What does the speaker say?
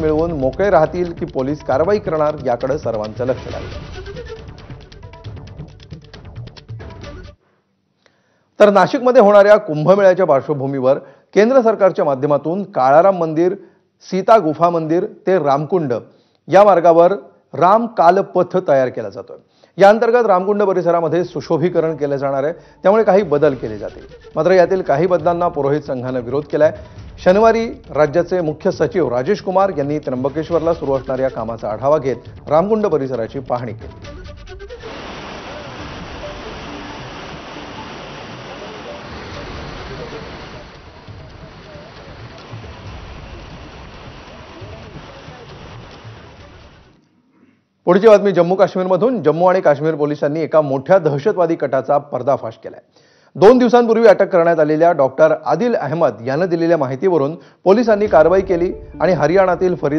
मिळवून मोकळे राहतील की पोलीस कारवाई करणार याकडे सर्वांचं लक्ष लागलं। तर नाशिकमध्ये होणाऱ्या कुंभमेळ्याच्या पार्श्वभूमीवर केंद्र सरकारच्या माध्यमातून काळाराम मंदिर, सीता गुफा मंदिर ते रामकुंड या मार्गावर राम कालपथ तयार केला जातोय। या अंतर्गत रामकुंड परिसरामध्ये सुशोभीकरण केले जाणार आहे, त्यामुळे काही बदल केले जातील। मात्र यातील काही बदलांना पुरोहित संघाने विरोध केलाय। शनिवारी राज्याचे मुख्य सचिव राजेश कुमार यांनी त्र्यंबकेश्वरला सुरू असणाऱ्या कामाचा आढावा घेत रामकुंड परिसराची पाहणी केली। पुढची बातमी जम्मू काश्मीरमधून। जम्मू आणि काश्मीर पोलिसांनी एका मोठ्या दहशतवादी कटाचा पर्दाफाश केलाय। 2 दिवसांपूर्वी अटक करण्यात आलेल्या डॉक्टर आदिल अहमद यानं दिलेल्या माहितीवरून पोलिसांनी कारवाई केली आणि हरियाणातील फरीद